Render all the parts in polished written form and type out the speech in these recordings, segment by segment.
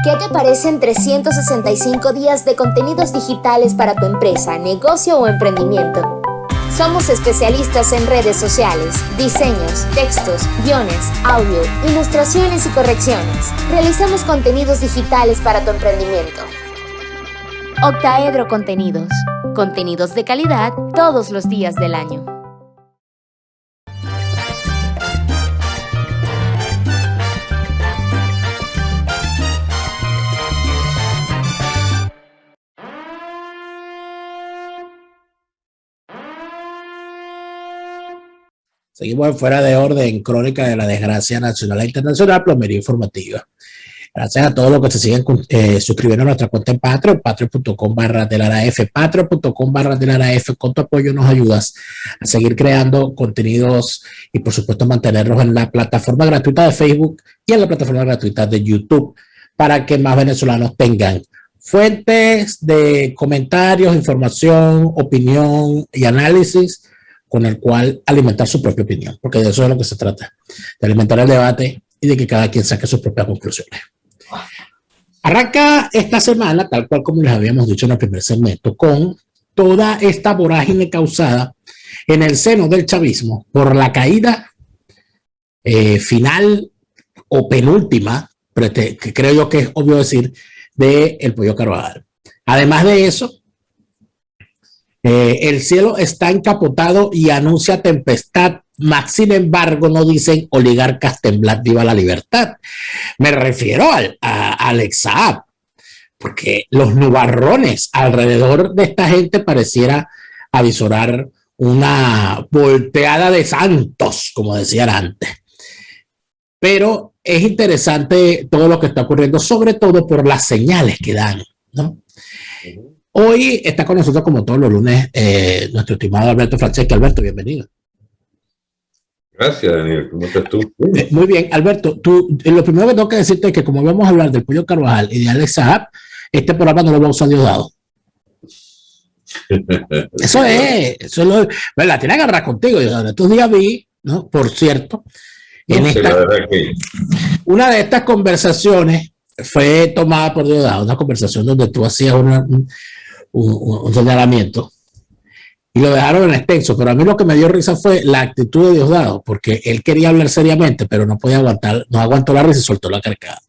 ¿Qué te parecen 365 días de contenidos digitales para tu empresa, negocio o emprendimiento? Somos especialistas en redes sociales, diseños, textos, guiones, audio, ilustraciones y correcciones. Realizamos contenidos digitales para tu emprendimiento. Octaedro Contenidos. Contenidos de calidad todos los días del año. Seguimos en Fuera de Orden, crónica de la desgracia nacional e internacional, plomería informativa. Gracias a todos los que se siguen suscribiendo a nuestra cuenta en Patreon, patreon.com/delaraf, patreon.com/delaraf. Con tu apoyo nos ayudas a seguir creando contenidos y por supuesto mantenernos en la plataforma gratuita de Facebook y en la plataforma gratuita de YouTube para que más venezolanos tengan fuentes de comentarios, información, opinión y análisis con el cual alimentar su propia opinión, porque de eso es lo que se trata, de alimentar el debate y de que cada quien saque sus propias conclusiones. Arranca esta semana, tal cual como les habíamos dicho en el primer segmento, con toda esta vorágine causada en el seno del chavismo por la caída final o penúltima, que creo yo que es obvio decir, de El Pollo Carvajal. Además de eso, el cielo está encapotado y anuncia tempestad, mas sin embargo no dicen oligarcas temblad viva la libertad. Me refiero a Alex Saab, porque los nubarrones alrededor de esta gente pareciera avisorar una volteada de santos, como decían antes. Pero es interesante todo lo que está ocurriendo, sobre todo por las señales que dan, ¿no? Hoy está con nosotros, como todos los lunes, nuestro estimado Alberto Franceschi. Alberto, bienvenido. Gracias, Daniel. ¿Cómo estás tú? Muy bien, Alberto. Lo primero que tengo que decirte es que como vamos a hablar del Pollo Carvajal y de Alex Saab, este programa no lo va a usar Diosdado. Eso lo, la tiene que agarrar contigo, Diosdado. Estos días vi, ¿no? Por cierto, una de estas conversaciones fue tomada por Diosdado, una conversación donde tú hacías un señalamiento y lo dejaron en extenso, pero a mí lo que me dio risa fue la actitud de Diosdado, porque él quería hablar seriamente, pero no podía aguantar, no aguantó la risa y soltó la carcada,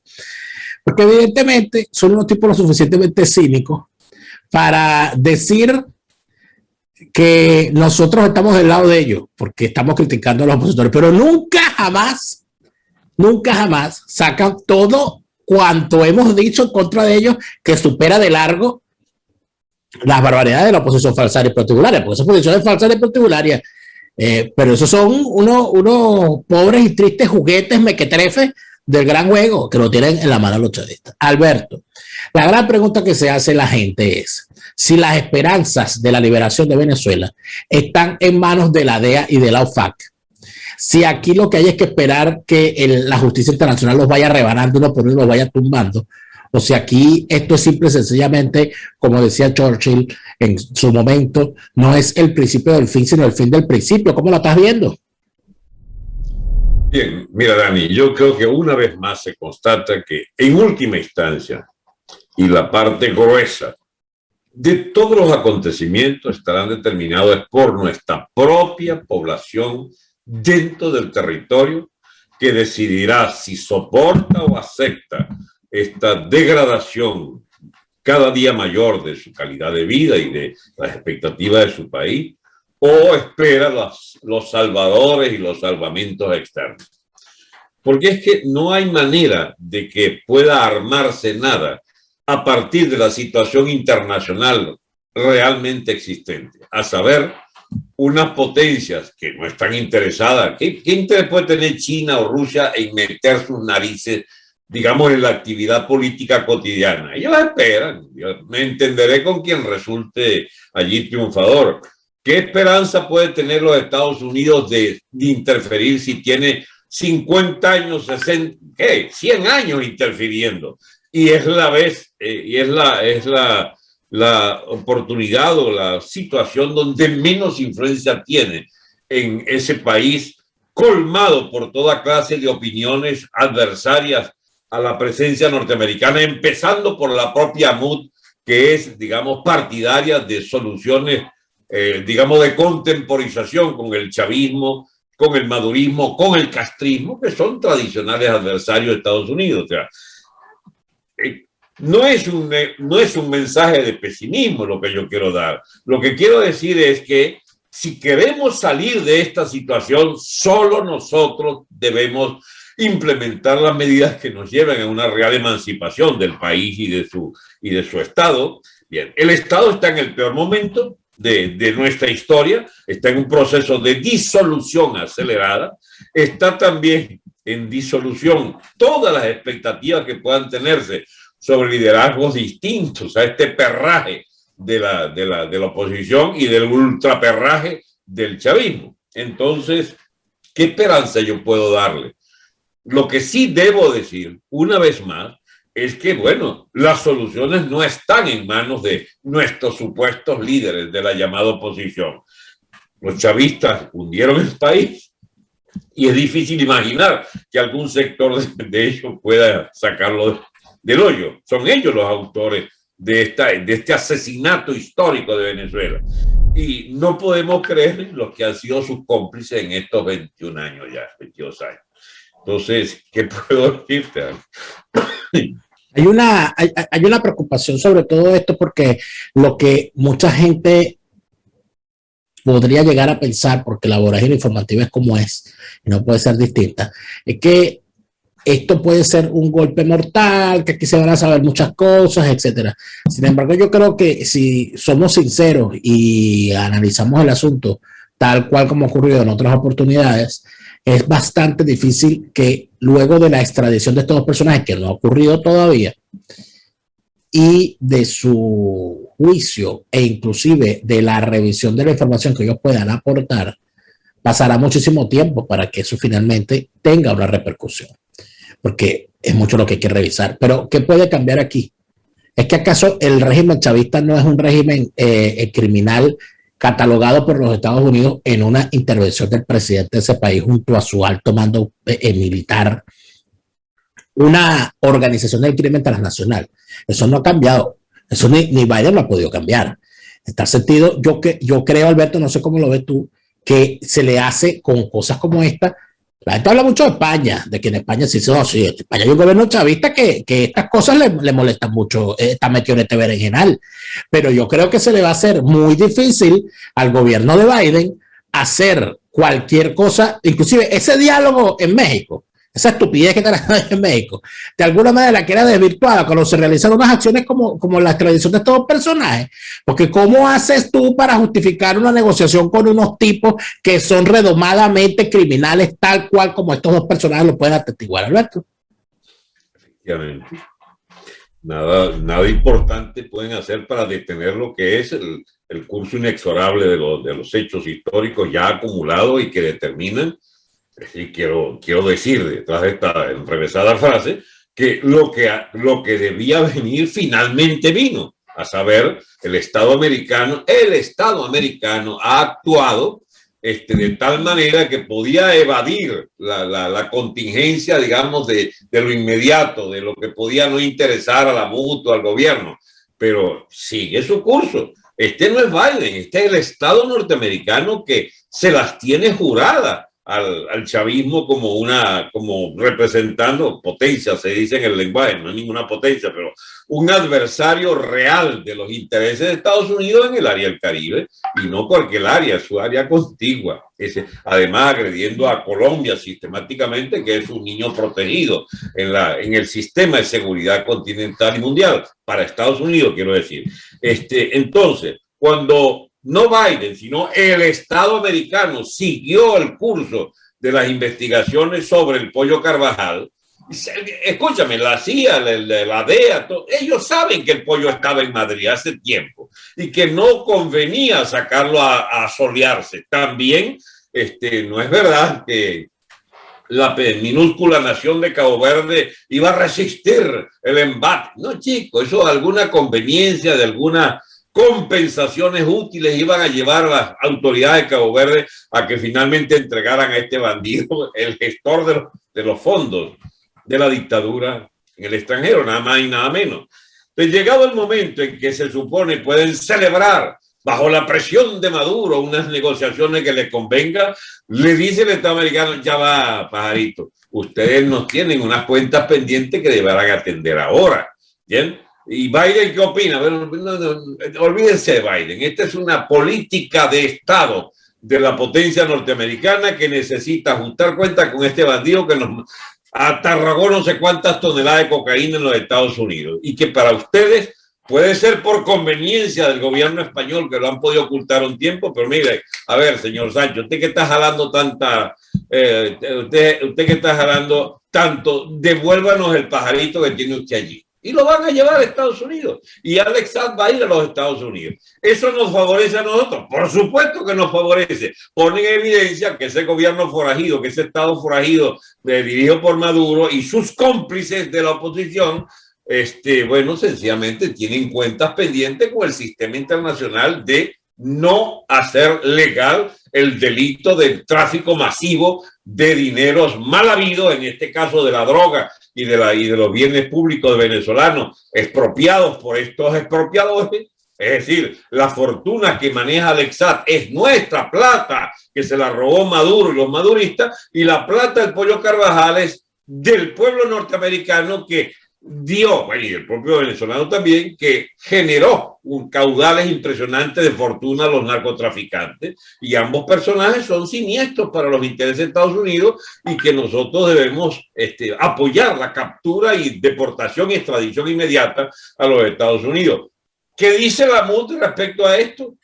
porque evidentemente son unos tipos lo suficientemente cínicos para decir que nosotros estamos del lado de ellos, porque estamos criticando a los opositores, pero nunca jamás sacan todo cuanto hemos dicho en contra de ellos, que supera de largo las barbaridades de la oposición falsaria y protibularia, porque esa oposición es falsaria y protibularia, pero esos son unos pobres y tristes juguetes mequetrefes del gran juego que lo tienen en la mano los chavistas. Alberto, la gran pregunta que se hace la gente es si las esperanzas de la liberación de Venezuela están en manos de la DEA y de la OFAC. Si aquí lo que hay es que esperar que la justicia internacional los vaya rebanando uno por uno, los vaya tumbando, o si aquí esto es simple y sencillamente, como decía Churchill en su momento, no es el principio del fin, sino el fin del principio. ¿Cómo lo estás viendo? Bien, mira, Dani, yo creo que una vez más se constata que en última instancia, y la parte gruesa de todos los acontecimientos estarán determinados por nuestra propia población dentro del territorio, que decidirá si soporta o acepta esta degradación cada día mayor de su calidad de vida y de las expectativas de su país, o espera los salvadores y los salvamentos externos. Porque es que no hay manera de que pueda armarse nada a partir de la situación internacional realmente existente, a saber, unas potencias que no están interesadas. ¿Qué interés puede tener China o Rusia en meter sus narices, digamos, en la actividad política cotidiana? Ellos esperan. Yo me entenderé con quien resulte allí triunfador. ¿Qué esperanza puede tener los Estados Unidos de interferir si tiene 50 años, 60, 100 años interfiriendo? Y es la vez, la oportunidad o la situación donde menos influencia tiene en ese país colmado por toda clase de opiniones adversarias a la presencia norteamericana, empezando por la propia MUD, que es, digamos, partidaria de soluciones, digamos, de contemporización con el chavismo, con el madurismo, con el castrismo, que son tradicionales adversarios de Estados Unidos. O sea, no es un mensaje de pesimismo lo que yo quiero dar. Lo que quiero decir es que si queremos salir de esta situación, solo nosotros debemos implementar las medidas que nos lleven a una real emancipación del país y de su Estado. Bien, el Estado está en el peor momento de nuestra historia, está en un proceso de disolución acelerada, está también en disolución todas las expectativas que puedan tenerse sobre liderazgos distintos a este perraje de la oposición y del ultraperraje del chavismo. Entonces, ¿qué esperanza yo puedo darle? Lo que sí debo decir, una vez más, es que, bueno, las soluciones no están en manos de nuestros supuestos líderes de la llamada oposición. Los chavistas hundieron el país y es difícil imaginar que algún sector de ellos pueda sacarlo del hoyo. Son ellos los autores de este asesinato histórico de Venezuela. Y no podemos creer en los que han sido sus cómplices en estos 21 años ya, 22 años. Entonces, ¿qué puedo decirte? Hay una preocupación sobre todo esto porque lo que mucha gente podría llegar a pensar, porque la vorágine informativa es como es y no puede ser distinta, es que esto puede ser un golpe mortal, que aquí se van a saber muchas cosas, etcétera. Sin embargo, yo creo que si somos sinceros y analizamos el asunto tal cual como ocurrió en otras oportunidades, es bastante difícil que luego de la extradición de estos dos personajes, que no ha ocurrido todavía, y de su juicio e inclusive de la revisión de la información que ellos puedan aportar, pasará muchísimo tiempo para que eso finalmente tenga una repercusión, porque es mucho lo que hay que revisar. Pero ¿qué puede cambiar aquí? ¿Es que acaso el régimen chavista no es un régimen criminal catalogado por los Estados Unidos en una intervención del presidente de ese país junto a su alto mando militar, una organización del crimen transnacional? Eso no ha cambiado, eso ni Biden lo ha podido cambiar. En tal sentido, yo creo, Alberto, no sé cómo lo ves tú, que se le hace con cosas como esta. La gente habla mucho de España, de que en España sí, en España hay un gobierno chavista que estas cosas le molestan mucho, está metido en este berenjenal. Pero yo creo que se le va a hacer muy difícil al gobierno de Biden hacer cualquier cosa, inclusive ese diálogo en México, esa estupidez que está en México, de alguna manera queda desvirtuada cuando se realizan unas acciones como la extradición de estos dos personajes. Porque ¿cómo haces tú para justificar una negociación con unos tipos que son redomadamente criminales, tal cual como estos dos personajes lo pueden atestiguar, Alberto? Efectivamente. Nada importante pueden hacer para detener lo que es el curso inexorable de los hechos históricos ya acumulados y que determinan. Y quiero decir, detrás de esta enrevesada frase, que lo que debía venir finalmente vino, a saber, el Estado americano ha actuado de tal manera que podía evadir la contingencia, digamos, de lo inmediato, de lo que podía no interesar a la mutua, al gobierno, pero sigue su curso. Este no es Biden, este es el Estado norteamericano que se las tiene juradas al chavismo como representando potencia, se dice en el lenguaje, no es ninguna potencia, pero un adversario real de los intereses de Estados Unidos en el área del Caribe, y no cualquier área, su área contigua. Además, agrediendo a Colombia sistemáticamente, que es un niño protegido en el sistema de seguridad continental y mundial, para Estados Unidos, quiero decir. Entonces, cuando no Biden, sino el Estado americano siguió el curso de las investigaciones sobre el pollo Carvajal, escúchame, la CIA, la DEA, ellos saben que el pollo estaba en Madrid hace tiempo y que no convenía sacarlo a solearse. También no es verdad que la minúscula nación de Cabo Verde iba a resistir el embate. No, chico, eso de alguna conveniencia, de alguna compensaciones útiles iban a llevar a las autoridades de Cabo Verde a que finalmente entregaran a este bandido, el gestor de los fondos de la dictadura en el extranjero, nada más y nada menos. Entonces, llegado el momento en que se supone pueden celebrar bajo la presión de Maduro unas negociaciones que les convenga, le dice el Estado americano, ya va, pajarito, ustedes nos tienen unas cuentas pendientes que deberán atender ahora, ¿bien? ¿Y Biden qué opina? Bueno, olvídense de Biden, esta es una política de Estado de la potencia norteamericana que necesita juntar cuentas con este bandido que nos atarragó no sé cuántas toneladas de cocaína en los Estados Unidos y que para ustedes puede ser por conveniencia del gobierno español que lo han podido ocultar un tiempo, pero mire, a ver, señor Sancho, usted que está jalando usted que está jalando tanto, devuélvanos el pajarito que tiene usted allí. Y lo van a llevar a Estados Unidos. Y Alex Saab va a ir a los Estados Unidos. ¿Eso nos favorece a nosotros? Por supuesto que nos favorece. Pone en evidencia que ese gobierno forajido, que ese Estado forajido dirigido por Maduro y sus cómplices de la oposición, bueno, sencillamente tienen cuentas pendientes con el sistema internacional de no hacer legal el delito del tráfico masivo de dineros mal habidos, en este caso de la droga y de los bienes públicos venezolanos expropiados por estos expropiadores. Es decir, la fortuna que maneja Alex Saab es nuestra plata, que se la robó Maduro y los maduristas, y la plata del Pollo Carvajal es del pueblo norteamericano que dio, bueno, y el propio venezolano también, que generó un caudales impresionantes de fortuna a los narcotraficantes, y ambos personajes son siniestros para los intereses de Estados Unidos y que nosotros debemos apoyar la captura y deportación y extradición inmediata a los Estados Unidos. ¿Qué dice la MUD respecto a esto?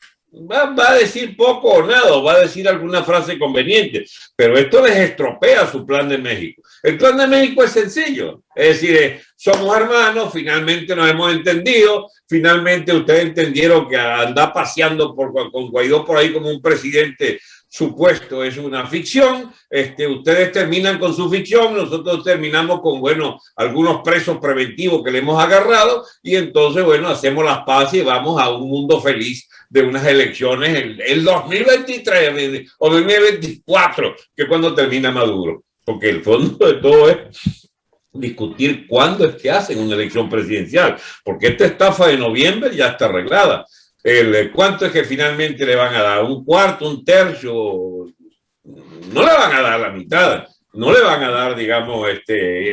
Va a decir poco o nada, o va a decir alguna frase conveniente, pero esto les estropea su plan de México. El plan de México es sencillo, es decir, somos hermanos, finalmente nos hemos entendido, finalmente ustedes entendieron que andar paseando con Guaidó por ahí como un presidente supuesto es una ficción, ustedes terminan con su ficción, nosotros terminamos con, bueno, algunos presos preventivos que le hemos agarrado y entonces, bueno, hacemos las paces y vamos a un mundo feliz de unas elecciones en el 2023 o 2024, que es cuando termina Maduro, porque el fondo de todo es discutir cuándo es que hacen una elección presidencial, porque esta estafa de noviembre ya está arreglada. ¿Cuánto es que finalmente le van a dar? ¿Un cuarto, un tercio? No le van a dar la mitad, no le van a dar, digamos,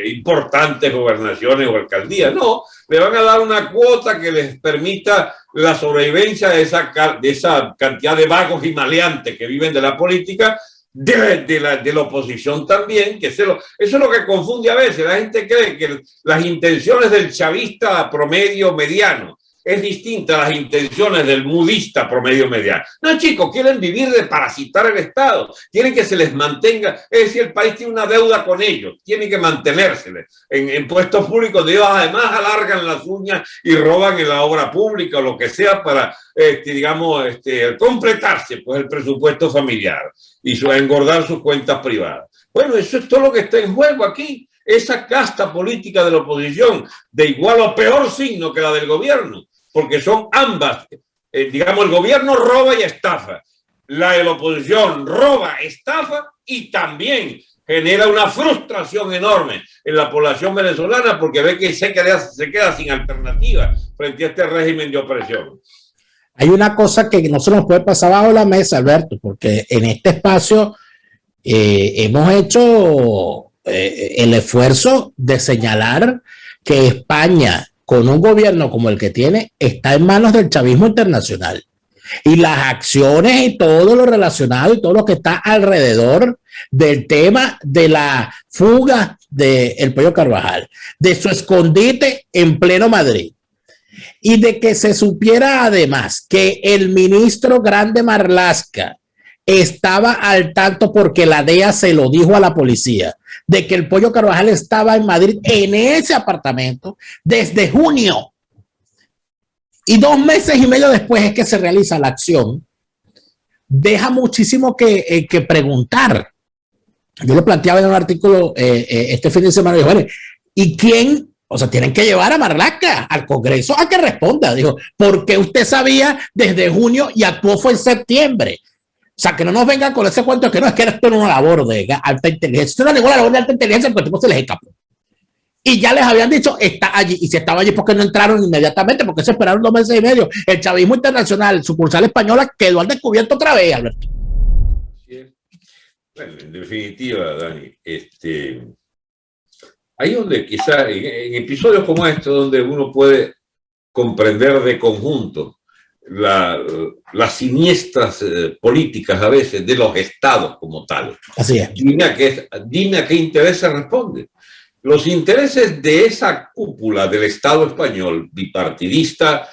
importantes gobernaciones o alcaldías, no, le van a dar una cuota que les permita la sobrevivencia de esa cantidad de vagos y maleantes que viven de la política, de la oposición también, que eso es lo que confunde a veces. La gente cree que las intenciones del chavista promedio mediano es distinta a las intenciones del mudista promedio mediano. No, chicos, quieren vivir de parasitar el Estado, quieren que se les mantenga, es decir, el país tiene una deuda con ellos, tienen que mantenérsele en puestos públicos, donde ellos además alargan las uñas y roban en la obra pública o lo que sea para, completarse pues el presupuesto familiar y engordar sus cuentas privadas. Bueno, eso es todo lo que está en juego aquí. Esa casta política de la oposición, de igual o peor signo que la del gobierno, porque son ambas, el gobierno roba y estafa, la de la oposición roba, estafa y también genera una frustración enorme en la población venezolana porque ve que se queda sin alternativa frente a este régimen de opresión. Hay una cosa que no se nos puede pasar bajo la mesa, Alberto, porque en este espacio hemos hecho el esfuerzo de señalar que España, con un gobierno como el que tiene, está en manos del chavismo internacional. Y las acciones y todo lo relacionado y todo lo que está alrededor del tema de la fuga del Pollo Carvajal, de su escondite en pleno Madrid, y de que se supiera además que el ministro Grande Marlaska estaba al tanto porque la DEA se lo dijo a la policía, de que el Pollo Carvajal estaba en Madrid en ese apartamento desde junio. Y 2 meses y medio después es que se realiza la acción. Deja muchísimo que preguntar. Yo lo planteaba en un artículo este fin de semana. Dijo, vale, ¿y quién? O sea, tienen que llevar a Marlaska al Congreso a que responda. Dijo, ¿por qué usted sabía desde junio y actuó fue en septiembre? O sea, que no nos vengan con ese cuento que no es que esto no es una labor de alta inteligencia. Esto no es ninguna labor de alta inteligencia porque el tipo se les escapó. y ya les habían dicho, está allí, y si estaba allí, ¿por qué no entraron inmediatamente? ¿Por qué se esperaron 2 meses y medio? El chavismo internacional, sucursal española, quedó al descubierto otra vez, Alberto. Bueno, en definitiva, Dani, ahí donde quizá en episodios como este, donde uno puede comprender de conjunto las siniestras políticas a veces de los estados como tal. Así es. Dime a qué intereses responde. Los intereses de esa cúpula del Estado español, bipartidista,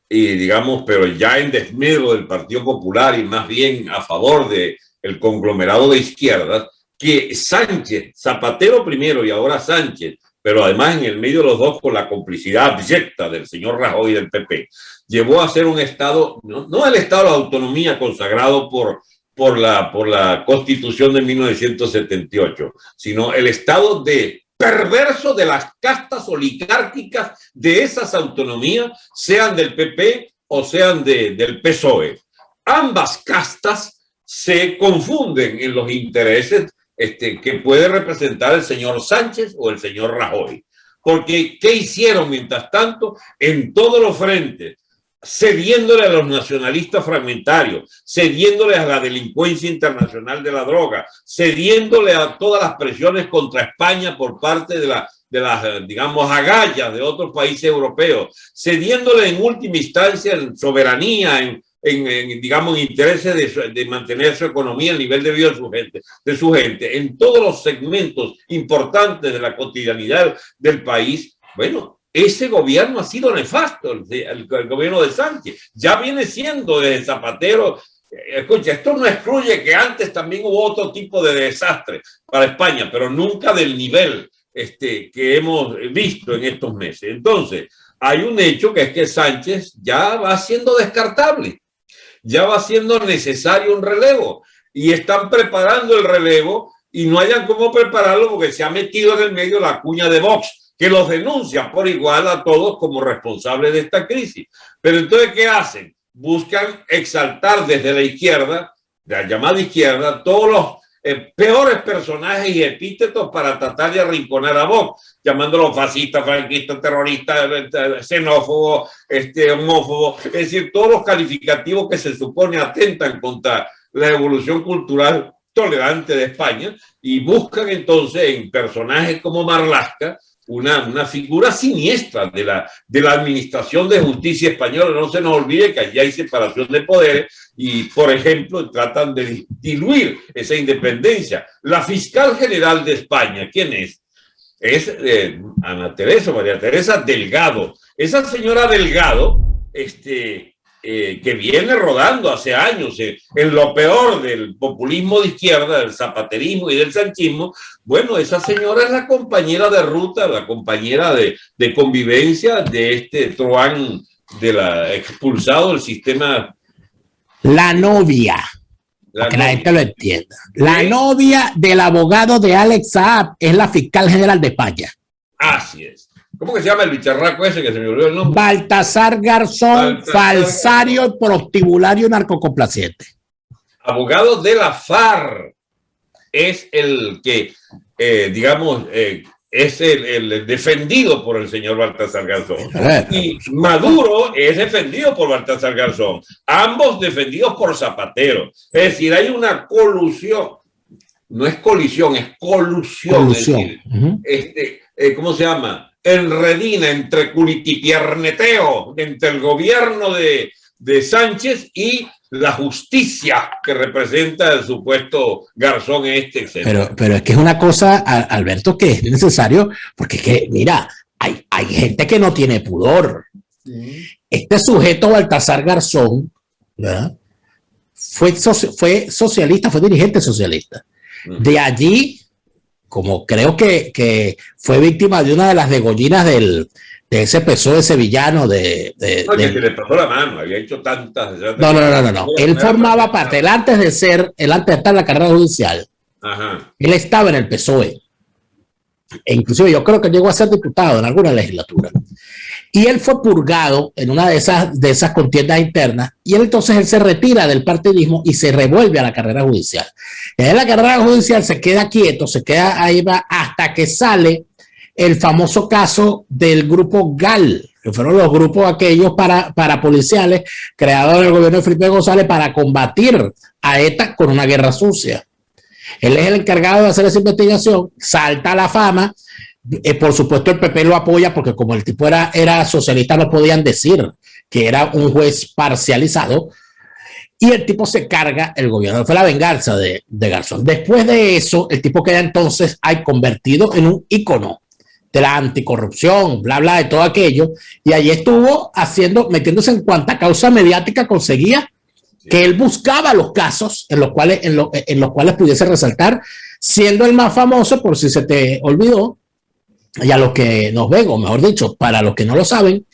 digamos, pero ya en desmedro del Partido Popular y más bien a favor del conglomerado de izquierdas, que Sánchez, Zapatero primero y ahora Sánchez, pero además en el medio de los dos con la complicidad abyecta del señor Rajoy y del PP, llevó a ser un Estado, no el Estado de la autonomía consagrado por la Constitución de 1978, sino el Estado perverso de las castas oligárquicas de esas autonomías, sean del PP o sean del PSOE. Ambas castas se confunden en los intereses que puede representar el señor Sánchez o el señor Rajoy. Porque, ¿qué hicieron mientras tanto en todos los frentes? Cediéndole a los nacionalistas fragmentarios, cediéndole a la delincuencia internacional de la droga, cediéndole a todas las presiones contra España por parte de las, digamos, agallas de otros países europeos, cediéndole en última instancia en soberanía, digamos, intereses de mantener su economía, el nivel de vida de su gente, en todos los segmentos importantes de la cotidianidad del país. Bueno, ese gobierno ha sido nefasto, el gobierno de Sánchez. Ya viene siendo desde Zapatero. Escucha, esto no excluye que antes también hubo otro tipo de desastre para España, pero nunca del nivel que hemos visto en estos meses. Entonces, hay un hecho que es que Sánchez ya va siendo descartable. Ya va siendo necesario un relevo y están preparando el relevo y no hayan cómo prepararlo porque se ha metido en el medio la cuña de Vox, que los denuncia por igual a todos como responsables de esta crisis. Pero entonces, ¿qué hacen? Buscan exaltar desde la izquierda, la llamada izquierda, todos los peores personajes y epítetos para tratar de arrinconar a Vox, llamándolo fascista, franquista, terrorista, xenófobo, homófobo, es decir, todos los calificativos que se supone atentan contra la evolución cultural tolerante de España, y buscan entonces en personajes como Marlaska una figura siniestra de la administración de justicia española. No se nos olvide que allí hay separación de poderes y, por ejemplo, tratan de diluir esa independencia. La fiscal general de España, ¿quién es? Es María Teresa Delgado. Esa señora Delgado, que viene rodando hace años en lo peor del populismo de izquierda, del zapaterismo y del sanchismo. Bueno, esa señora es la compañera de ruta, la compañera de convivencia de truán expulsado del sistema. La novia, para que la gente lo entienda. La novia del abogado de Alex Saab es la fiscal general de España. Así es. ¿Cómo que se llama el bicharraco ese que se me olvidó el nombre? Baltasar Garzón, falsario, prostibulario, narcocomplaciente. Abogado de la FARC. Es el que, digamos, es el defendido por el señor Baltasar Garzón. Y Maduro es defendido por Baltasar Garzón. Ambos defendidos por Zapatero. Es decir, hay una colusión. No es colisión, es colusión. Es decir, ¿cómo se llama? Enredina entre culitipierneteo entre el gobierno de Sánchez y la justicia que representa el supuesto Garzón Pero es que es una cosa, Alberto, que es necesario, porque es que, mira, hay gente que no tiene pudor. Este sujeto, Baltasar Garzón, ¿verdad? Fue socialista, fue dirigente socialista. De allí, como creo que fue víctima de una de las degollinas de ese PSOE sevillano que le pasó la mano, había hecho tantas. No. Él formaba parte, él antes de estar en la carrera judicial, él estaba en el PSOE. E inclusive yo creo que llegó a ser diputado en alguna legislatura. Y él fue purgado en una de esas contiendas internas, y él se retira del partidismo y se revuelve a la carrera judicial. En la carrera judicial se queda quieto, se queda ahí hasta que sale el famoso caso del grupo GAL, que fueron los grupos aquellos para policiales creados en el gobierno de Felipe González para combatir a ETA con una guerra sucia. Él es el encargado de hacer esa investigación, salta a la fama. Por supuesto el PP lo apoya porque como el tipo era socialista no podían decir que era un juez parcializado y el tipo se carga el gobierno. Fue la venganza de Garzón. Después de eso el tipo queda entonces convertido en un ícono de la anticorrupción, bla, bla, de todo aquello, y allí estuvo metiéndose en cuanta causa mediática conseguía, que él buscaba los casos en los cuales pudiese resaltar, siendo el más famoso, por si se te olvidó, y a los que nos ven, o mejor dicho, para los que no lo saben,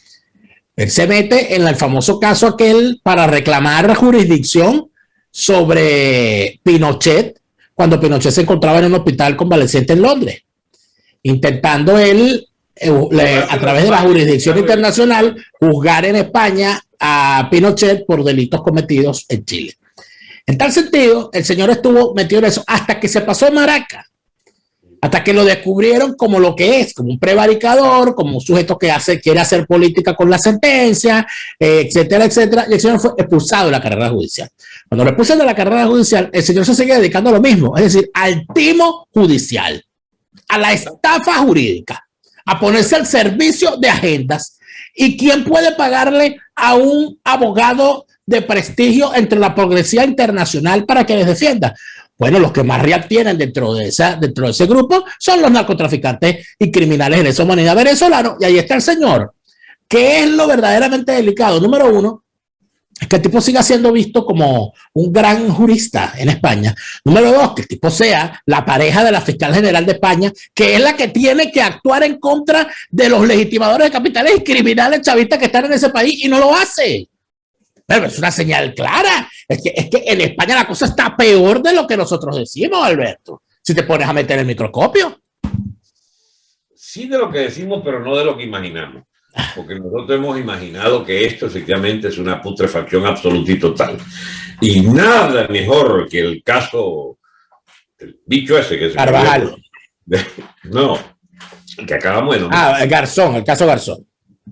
él se mete en el famoso caso aquel para reclamar jurisdicción sobre Pinochet, cuando Pinochet se encontraba en un hospital convaleciente en Londres, intentando él, a través de la jurisdicción internacional, juzgar en España a Pinochet por delitos cometidos en Chile. En tal sentido, el señor estuvo metido en eso hasta que se pasó a Maraca, hasta que lo descubrieron como lo que es, como un prevaricador, como un sujeto que quiere hacer política con la sentencia, etcétera, etcétera, y el señor fue expulsado de la carrera judicial. Cuando lo expulsan de la carrera judicial, el señor se sigue dedicando a lo mismo, es decir, al timo judicial, a la estafa jurídica, a ponerse al servicio de agendas. ¿Y quién puede pagarle a un abogado de prestigio entre la progresía internacional para que les defienda? Bueno, los que más real tienen dentro de ese grupo son los narcotraficantes y criminales de lesa humanidad venezolanos. Y ahí está el señor. ¿Qué es lo verdaderamente delicado? Número uno, es que el tipo siga siendo visto como un gran jurista en España. Número dos, que el tipo sea la pareja de la fiscal general de España, que es la que tiene que actuar en contra de los legitimadores de capitales y criminales chavistas que están en ese país y no lo hace. Pero es una señal clara. Es que en España la cosa está peor de lo que nosotros decimos, Alberto. Si te pones a meter el microscopio. Sí de lo que decimos, pero no de lo que imaginamos. Porque nosotros hemos imaginado que esto efectivamente es una putrefacción absoluta y total. Y nada mejor que el caso del bicho ese que se... Carvajal. No, que acabamos de nombrar. Garzón, el caso Garzón.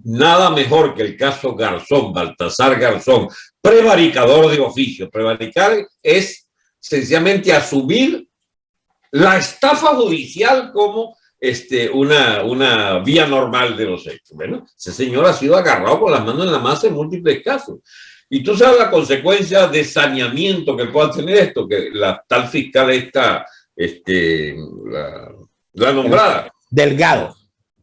Nada mejor que el caso Garzón, Baltasar Garzón, prevaricador de oficio. Prevaricar es sencillamente asumir la estafa judicial como una vía normal de los hechos. Bueno, ese señor ha sido agarrado con las manos en la masa en múltiples casos. Y tú sabes la consecuencia de saneamiento que pueda tener esto, que la tal fiscal la nombrada. Delgado.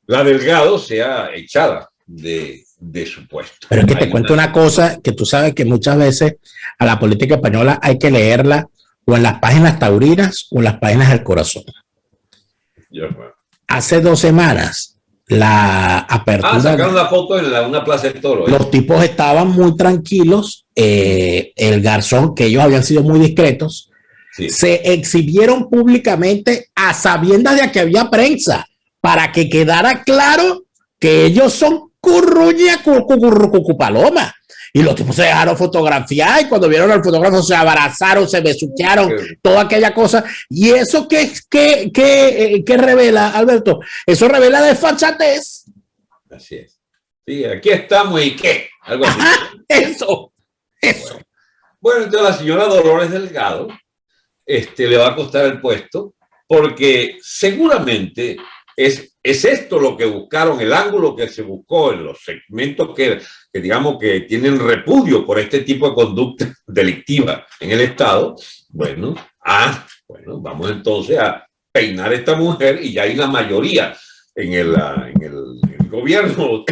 La Delgado sea echada de su puesto. Pero es que te cuento una cosa que tú sabes que muchas veces a la política española hay que leerla o en las páginas taurinas o en las páginas del corazón. Hace 2 semanas la apertura. Sacaron la foto en una plaza de toros. Los tipos estaban muy tranquilos. El Garzón, que ellos habían sido muy discretos, sí, se exhibieron públicamente a sabiendas de que había prensa para que quedara claro que ellos son curruña, cucupaloma. Y los tipos se dejaron fotografiar y cuando vieron al fotógrafo se abrazaron, se besuquearon, toda aquella cosa. ¿Y eso qué revela, Alberto? Eso revela desfachatez. Así es. Sí, aquí estamos y ¿qué? Algo así. Ajá, eso. Bueno, entonces la señora Dolores Delgado le va a costar el puesto porque seguramente es esto lo que buscaron, el ángulo que se buscó en los segmentos que digamos que tienen repudio por este tipo de conducta delictiva en el Estado. Bueno, vamos entonces a peinar a esta mujer y ya hay la mayoría en el gobierno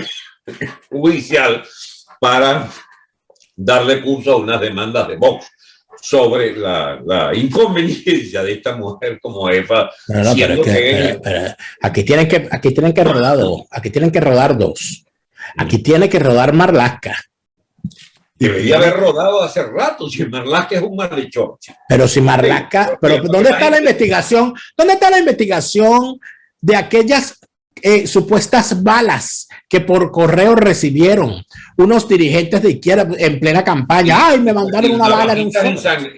judicial para darle curso a unas demandas de Vox sobre la inconveniencia de esta mujer como Eva. Pero aquí tienen que rodar dos. Aquí tienen que rodar dos. Aquí tiene que rodar Marlaska. Debería haber rodado hace rato, si Marlaska es un malhechor. Pero si Marlaska, pero ¿dónde está la investigación? ¿Dónde está la investigación de aquellas supuestas balas que por correo recibieron unos dirigentes de izquierda en plena campaña? ¡Ay, me mandaron una bala en un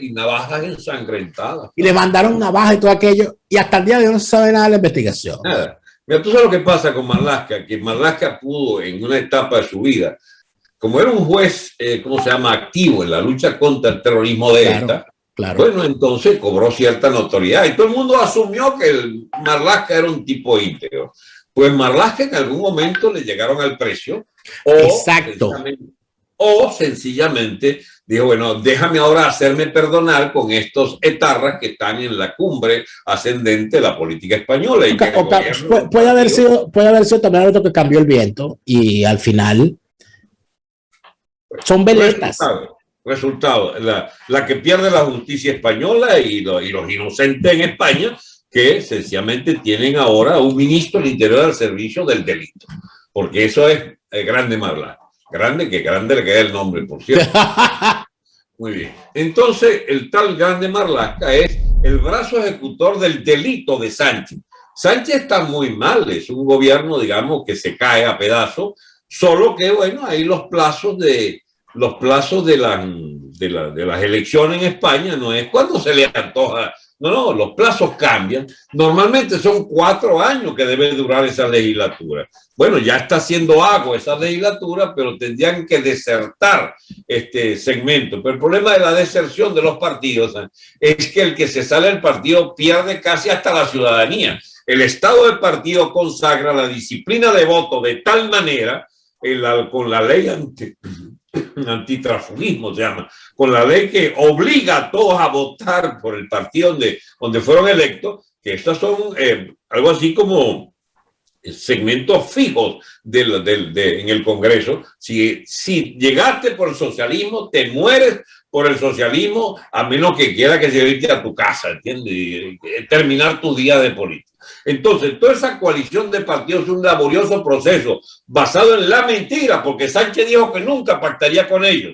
y navajas ensangrentadas! Y le mandaron una navaja y todo aquello. Y hasta el día de hoy no se sabe nada de la investigación. Nada. Mira, tú sabes lo que pasa con Marlaska, que Marlaska pudo en una etapa de su vida, como era un juez, ¿cómo se llama?, activo en la lucha contra el terrorismo de ETA, claro. Bueno, entonces cobró cierta notoriedad y todo el mundo asumió que el Marlaska era un tipo íntegro. Pues Marlaska en algún momento le llegaron al precio. Exacto. O sencillamente dijo, bueno, déjame ahora hacerme perdonar con estos etarras que están en la cumbre ascendente de la política española. Y puede haber sido también algo que cambió el viento y al final son veletas. Resultado, la que pierde la justicia española y los inocentes en España, que sencillamente tienen ahora un ministro del Interior al servicio del delito, porque eso es Grande Marlaska. Grande le queda el nombre, por cierto. Muy bien. Entonces, el tal Grande Marlaska es el brazo ejecutor del delito de Sánchez. Sánchez está muy mal, es un gobierno, digamos, que se cae a pedazos, solo que, bueno, hay los plazos de las elecciones en España, no es cuando se le antoja. No, los plazos cambian. Normalmente son 4 años que debe durar esa legislatura. Bueno, ya está haciendo agua esa legislatura, pero tendrían que desertar este segmento. Pero el problema de la deserción de los partidos es que el que se sale del partido pierde casi hasta la ciudadanía. El estado del partido consagra la disciplina de voto de tal manera, con la ley antitransfugismo se llama, con la ley que obliga a todos a votar por el partido donde fueron electos, que estas son algo así como segmentos fijos en el Congreso. Si llegaste por el socialismo, te mueres por el socialismo, a menos que quiera que se irte a tu casa, ¿entiendes? Y terminar tu día de política. Entonces, toda esa coalición de partidos es un laborioso proceso basado en la mentira, porque Sánchez dijo que nunca pactaría con ellos,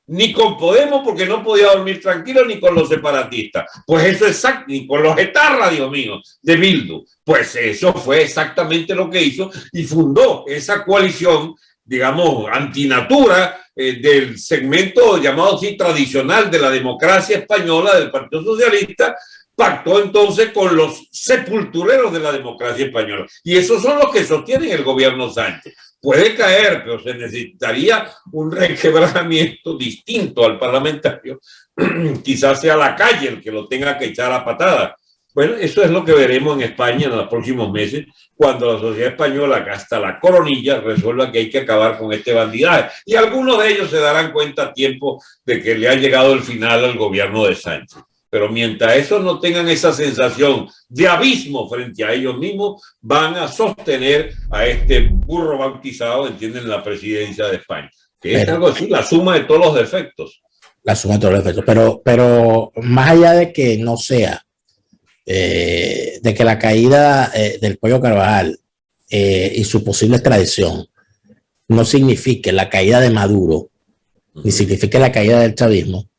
ni con Podemos porque no podía dormir tranquilo, ni con los separatistas. Pues eso es exacto, ni con los etarras, Dios mío, de Bildu. Pues eso fue exactamente lo que hizo y fundó esa coalición, digamos, antinatura del segmento llamado así tradicional de la democracia española del Partido Socialista. Pactó entonces con los sepultureros de la democracia española. Y esos son los que sostienen el gobierno Sánchez. Puede caer, pero se necesitaría un requebramiento distinto al parlamentario. Quizás sea la calle el que lo tenga que echar a patada. Bueno, eso es lo que veremos en España en los próximos meses, cuando la sociedad española, hasta la coronilla, resuelva que hay que acabar con este bandidaje. Y algunos de ellos se darán cuenta a tiempo de que le ha llegado el final al gobierno de Sánchez. Pero mientras esos no tengan esa sensación de abismo frente a ellos mismos, van a sostener a este burro bautizado, entienden, la presidencia de España. Que es algo así, la suma de todos los defectos. La suma de todos los defectos. Pero más allá de que no sea, de que la caída del Pollo Carvajal y su posible extradición no signifique la caída de Maduro, ni signifique la caída del chavismo,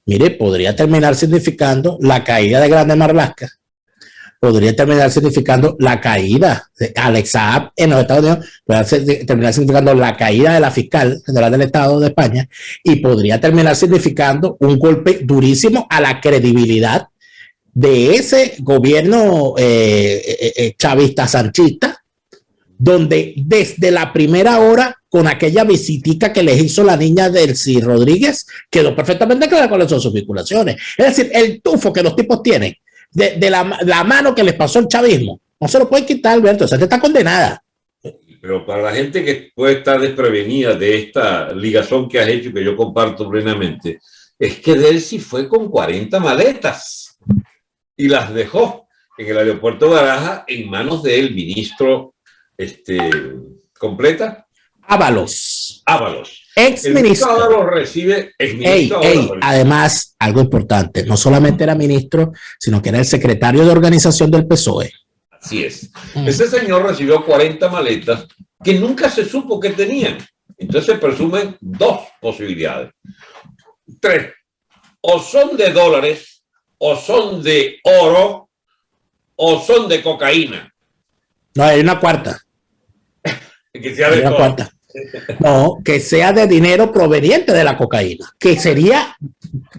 mire, podría terminar significando la caída de Grande Marlaska, podría terminar significando la caída de Alex Saab en los Estados Unidos, podría terminar significando la caída de la fiscal general del Estado de España y podría terminar significando un golpe durísimo a la credibilidad de ese gobierno chavista sanchista, donde desde la primera hora, con aquella visitica que les hizo la niña Delcy Rodríguez, quedó perfectamente clara cuáles son sus vinculaciones. Es decir, el tufo que los tipos tienen de la mano que les pasó el chavismo, no se lo pueden quitar, Alberto, o sea, está condenada. Pero para la gente que puede estar desprevenida de esta ligazón que has hecho, que yo comparto plenamente, es que Delcy fue con 40 maletas y las dejó en el aeropuerto de Barajas en manos del ministro completa. Ábalos. Ex ministro. Ábalos recibe. Además, algo importante, no solamente era ministro, sino que era el secretario de organización del PSOE. Así es. Ese señor recibió 40 maletas que nunca se supo que tenían. Entonces se presumen 2 posibilidades. 3. O son de dólares, o son de oro, o son de cocaína. No, hay una cuarta. Que sea de cuarta. No, que sea de dinero proveniente de la cocaína, que sería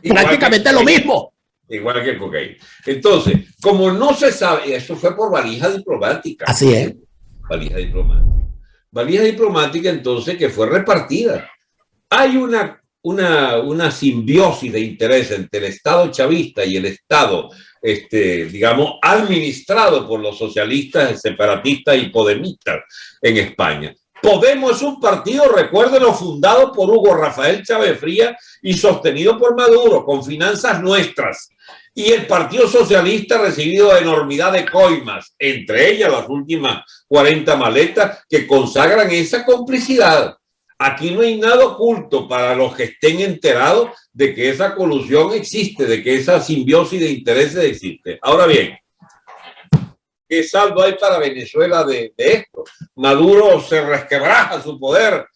prácticamente lo mismo. igual que el cocaína. Entonces, como no se sabe, eso fue por valija diplomática. Así es. Valija diplomática. Valija diplomática, entonces, que fue repartida. Hay una simbiosis de interés entre el Estado chavista y el Estado, digamos, administrado por los socialistas, separatistas y podemistas en España. Podemos es un partido, recuérdenlo, fundado por Hugo Rafael Chávez Frías y sostenido por Maduro, con finanzas nuestras. Y el Partido Socialista ha recibido enormidad de coimas, entre ellas las últimas 40 maletas que consagran esa complicidad. Aquí no hay nada oculto para los que estén enterados de que esa colusión existe, de que esa simbiosis de intereses existe. Ahora bien, ¿qué saldo hay para Venezuela de esto? Maduro se resquebraja su poder,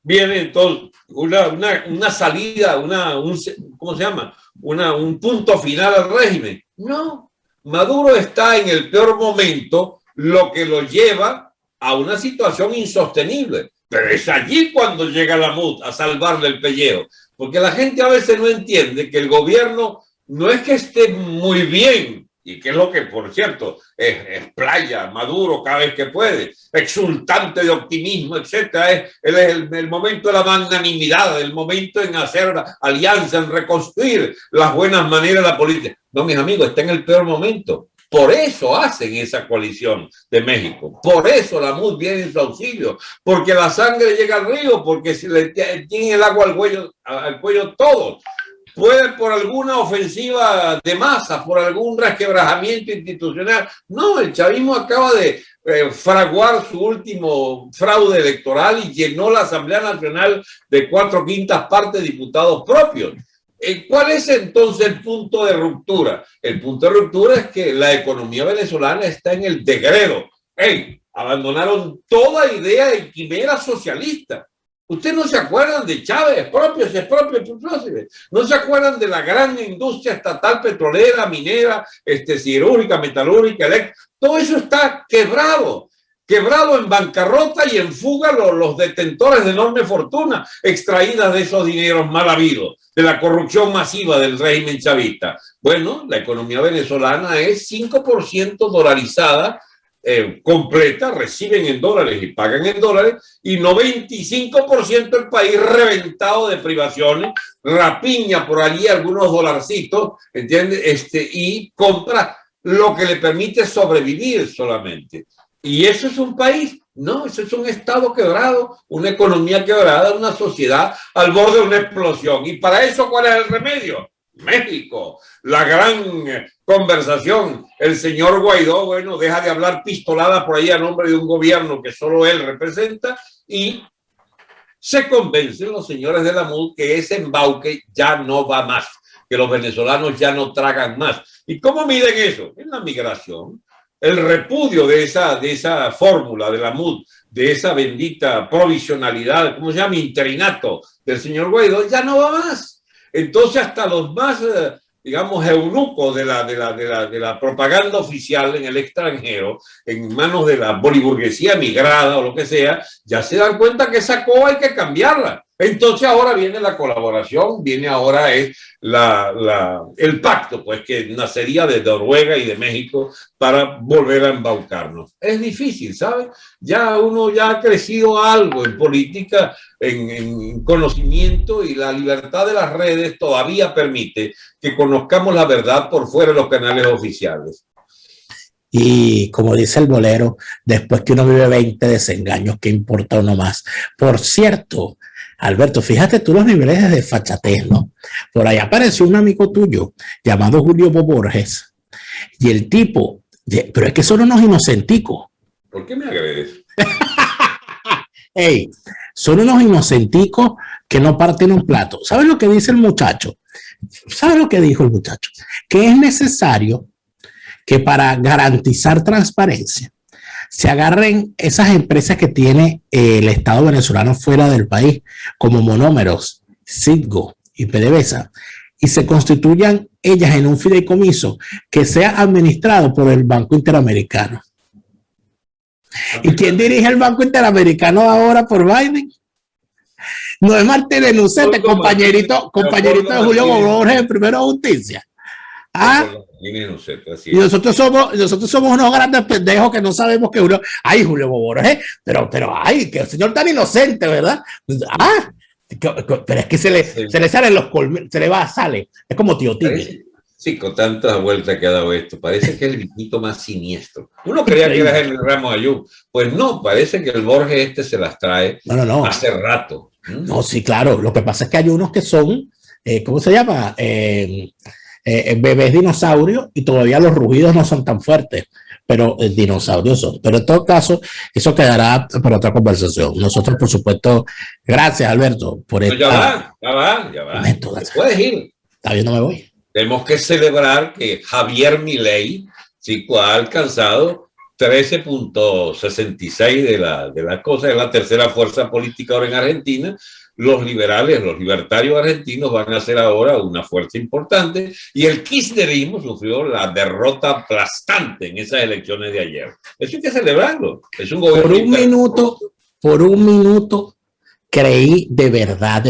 viene entonces una salida, ¿cómo se llama? Un punto final al régimen. No, Maduro está en el peor momento, lo que lo lleva a una situación insostenible. Pero es allí cuando llega la MUD a salvarle el pellejo, porque la gente a veces no entiende que el gobierno no es que esté muy bien, y que es lo que, por cierto, es playa, Maduro cada vez que puede, exultante de optimismo, etcétera. Él es el momento de la magnanimidad, el momento en hacer alianza, en reconstruir las buenas maneras de la política. No, mis amigos, está en el peor momento. Por eso hacen esa coalición de México. Por eso la MUD viene en su auxilio. Porque la sangre llega al río, porque se le tiene el agua al cuello todos. Puede por alguna ofensiva de masa, por algún resquebrajamiento institucional. No, el chavismo acaba de fraguar su último fraude electoral y llenó la Asamblea Nacional de 4/5 partes de diputados propios. ¿Cuál es entonces el punto de ruptura? El punto de ruptura es que la economía venezolana está en el degredo. Abandonaron toda idea de quimera socialista. Ustedes no se acuerdan de Chávez, es propio, no se acuerdan de la gran industria estatal petrolera, minera, siderúrgica, metalúrgica, eléctrica. Todo eso está quebrado en bancarrota y en fuga los detentores de enorme fortuna extraídas de esos dineros mal habidos, de la corrupción masiva del régimen chavista. Bueno, la economía venezolana es 5% dolarizada, completa, reciben en dólares y pagan en dólares, y 95% del país reventado de privaciones, rapiña por allí algunos dolarcitos, ¿entiendes? Y compra lo que le permite sobrevivir solamente. ¿Y eso es un país? No, eso es un Estado quebrado, una economía quebrada, una sociedad al borde de una explosión. ¿Y para eso cuál es el remedio? México, la gran conversación. El señor Guaidó, bueno, deja de hablar pistolada por ahí a nombre de un gobierno que solo él representa y se convencen los señores de la MUD que ese embauque ya no va más, que los venezolanos ya no tragan más. ¿Y cómo miden eso? En la migración. El repudio de esa fórmula de la MUD, de esa bendita provisionalidad, ¿cómo se llama? Interinato del señor Guaidó, ya no va más. Entonces hasta los más, digamos, eunucos de la propaganda oficial en el extranjero, en manos de la boliburguesía migrada o lo que sea, ya se dan cuenta que esa coba hay que cambiarla. Entonces ahora viene la colaboración, viene ahora el pacto, pues, que nacería de Noruega y de México para volver a embaucarnos. Es difícil, ¿sabes? Ya uno ya ha crecido algo en política, en conocimiento, y la libertad de las redes todavía permite que conozcamos la verdad por fuera de los canales oficiales. Y como dice el bolero, después que uno vive 20 desengaños, ¿qué importa uno más? Por cierto, Alberto, fíjate tú los niveles de desfachatez, ¿no? Por ahí apareció un amigo tuyo llamado Julio Borges, y el tipo, pero es que son unos inocenticos. ¿Por qué me agredes? Son unos inocenticos que no parten un plato. ¿Sabes lo que dice el muchacho? ¿Sabes lo que dijo el muchacho? Que es necesario que para garantizar transparencia se agarren esas empresas que tiene el Estado venezolano fuera del país, como Monómeros, Citgo y PDVSA, y se constituyan ellas en un fideicomiso que sea administrado por el Banco Interamericano. ¿Y quién dirige el Banco Interamericano ahora por Biden? No es Martínez Lucete, compañerito de Julio Borges en Primera Justicia. ¿Ah? Y nosotros somos unos grandes pendejos que no sabemos que uno. Ay, Julio Boborges, pero, ay, que el señor tan inocente, ¿verdad? Ah, pero es que se le salen los colmillos, sale. Es como Tío Tigre. Sí, con tantas vueltas que ha dado esto, parece que es el bichito más siniestro. Uno creía que era el Ramos Ayub. Pues no, parece que el Borges se las trae hace rato. No, sí, claro. Lo que pasa es que hay unos que son, ¿cómo se llama? Bebés dinosaurios y todavía los rugidos no son tan fuertes, pero dinosaurios son. Pero en todo caso, eso quedará para otra conversación. Nosotros, por supuesto, gracias, Alberto, por esta... Ya va. Puedes ir. Está bien, no me voy. Tenemos que celebrar que Javier Milei ha alcanzado 13.66 de la cosa, es la tercera fuerza política ahora en Argentina. Los liberales, los libertarios argentinos van a ser ahora una fuerza importante y el kirchnerismo sufrió la derrota aplastante en esas elecciones de ayer. Eso hay que celebrarlo. Es un gobierno. Por un minuto creí de verdad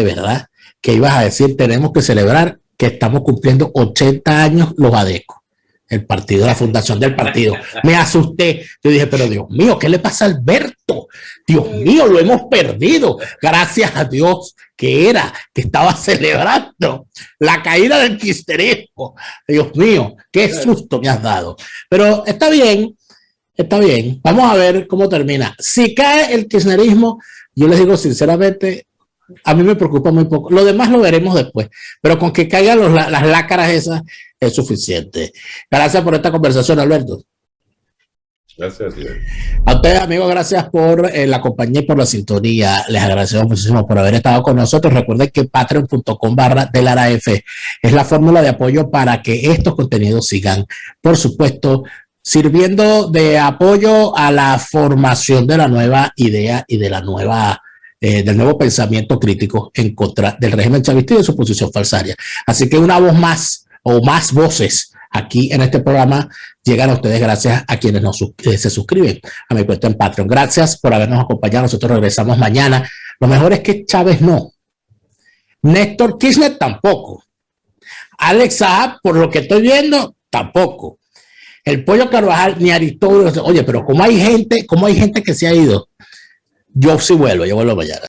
que ibas a decir tenemos que celebrar que estamos cumpliendo 80 años los ADECO, el partido, la fundación del partido. Me asusté. Yo dije, pero Dios mío, ¿qué le pasa a Alberto? Dios mío, lo hemos perdido. Gracias a Dios que estaba celebrando la caída del kirchnerismo. Dios mío, qué susto me has dado. Pero está bien. Vamos a ver cómo termina. Si cae el kirchnerismo, yo les digo sinceramente, a mí me preocupa muy poco. Lo demás lo veremos después. Pero con que caigan las lácaras esas es suficiente. Gracias por esta conversación, Alberto. Gracias, tío. A ustedes, amigos, gracias por la compañía y por la sintonía. Les agradecemos muchísimo por haber estado con nosotros. Recuerden que patreon.com/DelaraF es la fórmula de apoyo para que estos contenidos sigan, por supuesto, sirviendo de apoyo a la formación de la nueva idea y de la nueva del nuevo pensamiento crítico en contra del régimen chavista y de su posición falsaria. Así que una voz más o más voces aquí en este programa llegan a ustedes gracias a quienes se suscriben a mi cuenta en Patreon. Gracias por habernos acompañado. Nosotros regresamos mañana. Lo mejor es que Chávez no. Néstor Kirchner tampoco. Alex Saab, por lo que estoy viendo, tampoco. El Pollo Carvajal ni Aristóbulo. Oye, pero ¿cómo hay gente que se ha ido? Yo sí vuelvo mañana.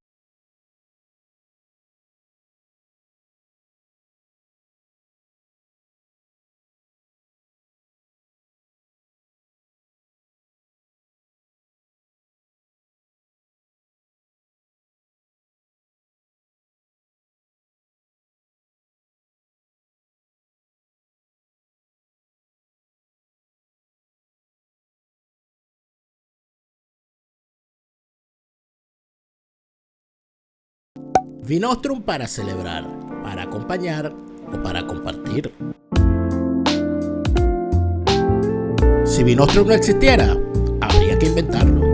Vinostrum para celebrar, para acompañar o para compartir. Si Vinostrum no existiera, habría que inventarlo.